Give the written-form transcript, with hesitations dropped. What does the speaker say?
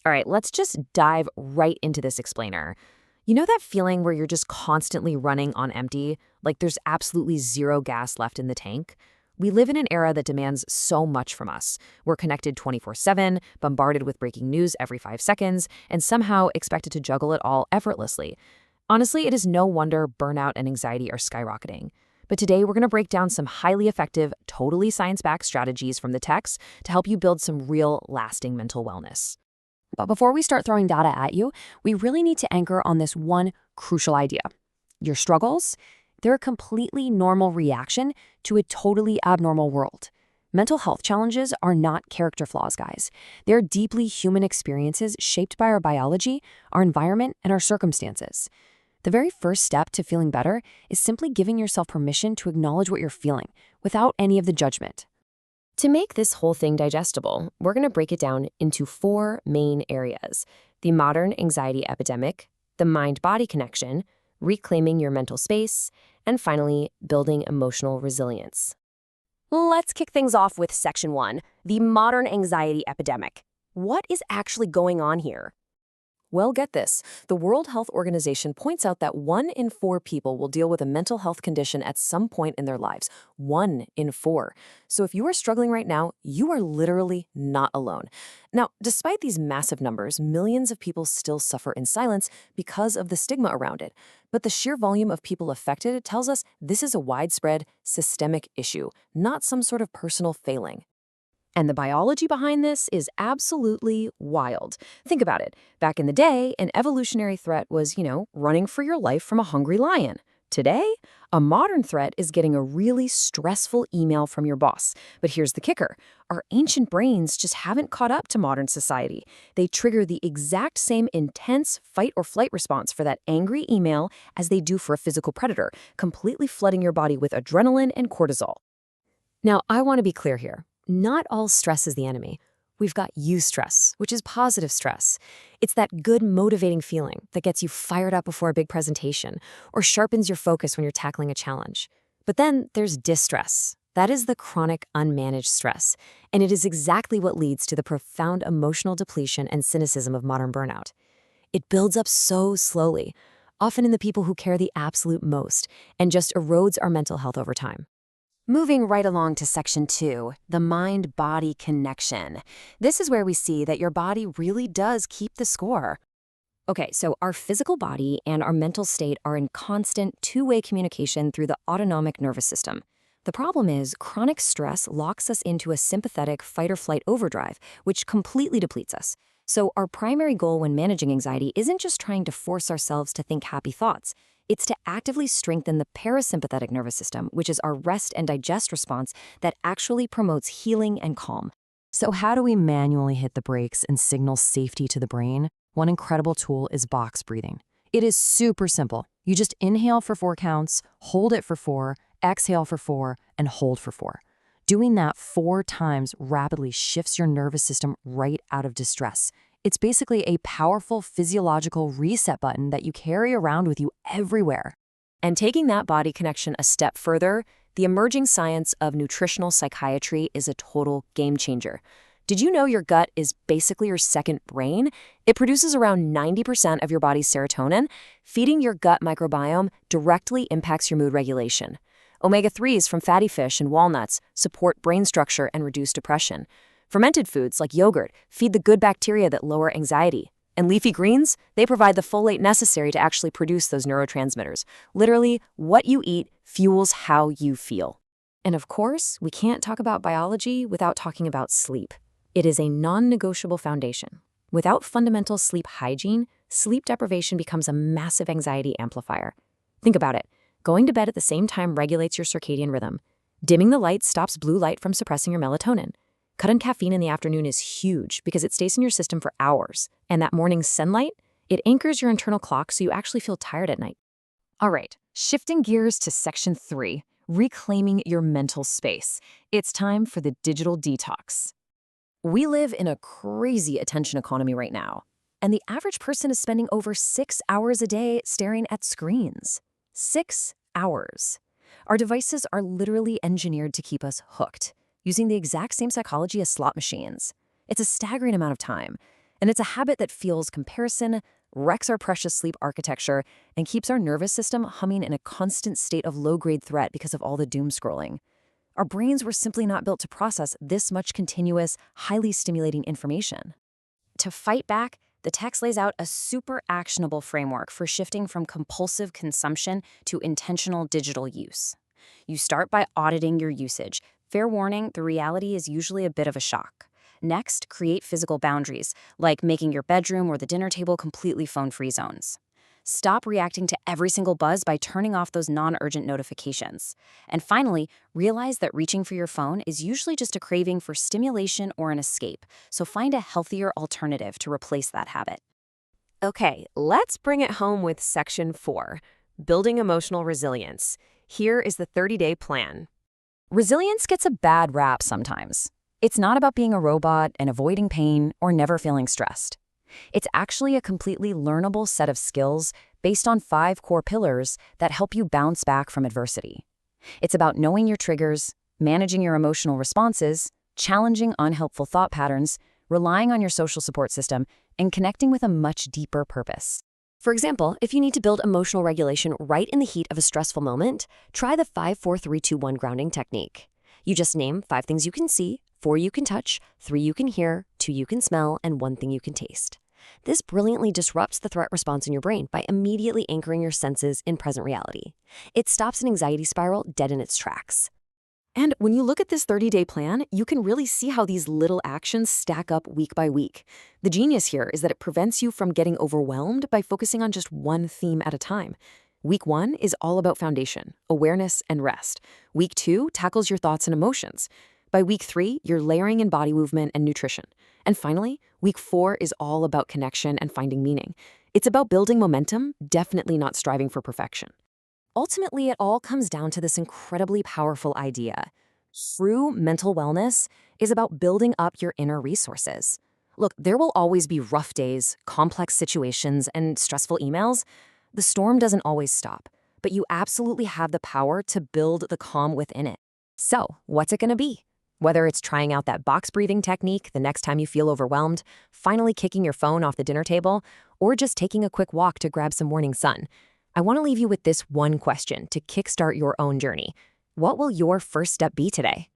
All right, let's just dive right into this explainer. You know that feeling where you're just constantly running on empty, like there's absolutely zero gas left in the tank? We live in an era that demands so much from us. We're connected 24/7, bombarded with breaking news every 5 seconds, and somehow expected to juggle it all effortlessly. Honestly, it is no wonder burnout and anxiety are skyrocketing. But today, we're going to break down some highly effective, totally science-backed strategies from the text to help you build some real, lasting mental wellness. But before we start throwing data at you, we really need to anchor on this one crucial idea. Your struggles, they're a completely normal reaction to a totally abnormal world. Mental health challenges are not character flaws, guys. They're deeply human experiences shaped by our biology, our environment, and our circumstances. The very first step to feeling better is simply giving yourself permission to acknowledge what you're feeling without any of the judgment. To make this whole thing digestible, we're going to break it down into 4 main areas: the modern anxiety epidemic, the mind-body connection, reclaiming your mental space, and finally, building emotional resilience. Let's kick things off with Section 1, the modern anxiety epidemic. What is actually going on here? Well, get this. The World Health Organization points out that 1 in 4 people will deal with a mental health condition at some point in their lives. 1 in 4. So if you are struggling right now, you are literally not alone. Now, despite these massive numbers, millions of people still suffer in silence because of the stigma around it. But the sheer volume of people affected tells us this is a widespread, systemic issue, not some sort of personal failing. And the biology behind this is absolutely wild. Think about it. Back in the day, an evolutionary threat was, running for your life from a hungry lion. Today, a modern threat is getting a really stressful email from your boss. But here's the kicker. Our ancient brains just haven't caught up to modern society. They trigger the exact same intense fight or flight response for that angry email as they do for a physical predator, completely flooding your body with adrenaline and cortisol. Now, I want to be clear here. Not all stress is the enemy. We've got eustress, which is positive stress. It's that good, motivating feeling that gets you fired up before a big presentation or sharpens your focus when you're tackling a challenge. But then there's distress. That is the chronic, unmanaged stress. And it is exactly what leads to the profound emotional depletion and cynicism of modern burnout. It builds up so slowly, often in the people who care the absolute most, and just erodes our mental health over time. Moving right along to Section 2, the mind-body connection. This is where we see that your body really does keep the score. Okay, so our physical body and our mental state are in constant two-way communication through the autonomic nervous system. The problem is chronic stress locks us into a sympathetic fight-or-flight overdrive, which completely depletes us. So our primary goal when managing anxiety isn't just trying to force ourselves to think happy thoughts. It's to actively strengthen the parasympathetic nervous system, which is our rest and digest response that actually promotes healing and calm. So how do we manually hit the brakes and signal safety to the brain? One incredible tool is box breathing. It is super simple. You just inhale for 4 counts, hold it for 4, exhale for 4, and hold for 4. Doing that 4 times rapidly shifts your nervous system right out of distress. It's basically a powerful physiological reset button that you carry around with you everywhere. And taking that body connection a step further, the emerging science of nutritional psychiatry is a total game changer. Did you know your gut is basically your second brain? It produces around 90% of your body's serotonin. Feeding your gut microbiome directly impacts your mood regulation. Omega-3s from fatty fish and walnuts support brain structure and reduce depression. Fermented foods like yogurt feed the good bacteria that lower anxiety. And leafy greens, they provide the folate necessary to actually produce those neurotransmitters. Literally, what you eat fuels how you feel. And of course, we can't talk about biology without talking about sleep. It is a non-negotiable foundation. Without fundamental sleep hygiene, sleep deprivation becomes a massive anxiety amplifier. Think about it. Going to bed at the same time regulates your circadian rhythm. Dimming the light stops blue light from suppressing your melatonin. Cutting caffeine in the afternoon is huge because it stays in your system for hours. And that morning's sunlight, it anchors your internal clock so you actually feel tired at night. All right, shifting gears to Section 3, reclaiming your mental space. It's time for the digital detox. We live in a crazy attention economy right now, and the average person is spending over 6 hours a day staring at screens. 6 hours. Our devices are literally engineered to keep us hooked, using the exact same psychology as slot machines. It's a staggering amount of time. And it's a habit that fuels comparison, wrecks our precious sleep architecture, and keeps our nervous system humming in a constant state of low-grade threat because of all the doom scrolling. Our brains were simply not built to process this much continuous, highly stimulating information. To fight back, the text lays out a super actionable framework for shifting from compulsive consumption to intentional digital use. You start by auditing your usage. Fair warning, the reality is usually a bit of a shock. Next, create physical boundaries, like making your bedroom or the dinner table completely phone-free zones. Stop reacting to every single buzz by turning off those non-urgent notifications. And finally, realize that reaching for your phone is usually just a craving for stimulation or an escape, so find a healthier alternative to replace that habit. Okay, let's bring it home with Section 4, Building Emotional Resilience. Here is the 30-day plan. Resilience gets a bad rap sometimes. It's not about being a robot and avoiding pain or never feeling stressed. It's actually a completely learnable set of skills based on 5 core pillars that help you bounce back from adversity. It's about knowing your triggers, managing your emotional responses, challenging unhelpful thought patterns, relying on your social support system, and connecting with a much deeper purpose. For example, if you need to build emotional regulation right in the heat of a stressful moment, try the 5-4-3-2-1 grounding technique. You just name 5 things you can see, 4 you can touch, 3 you can hear, 2 you can smell, and 1 thing you can taste. This brilliantly disrupts the threat response in your brain by immediately anchoring your senses in present reality. It stops an anxiety spiral dead in its tracks. And when you look at this 30-day plan, you can really see how these little actions stack up week by week. The genius here is that it prevents you from getting overwhelmed by focusing on just one theme at a time. Week 1 is all about foundation, awareness, and rest. Week 2 tackles your thoughts and emotions. By week 3, you're layering in body movement and nutrition. And finally, week 4 is all about connection and finding meaning. It's about building momentum, definitely not striving for perfection. Ultimately, it all comes down to this incredibly powerful idea. True mental wellness is about building up your inner resources. Look, there will always be rough days, complex situations, and stressful emails. The storm doesn't always stop, but you absolutely have the power to build the calm within it. So, what's it going to be? Whether it's trying out that box breathing technique the next time you feel overwhelmed, finally kicking your phone off the dinner table, or just taking a quick walk to grab some morning sun, I want to leave you with this one question to kickstart your own journey. What will your first step be today?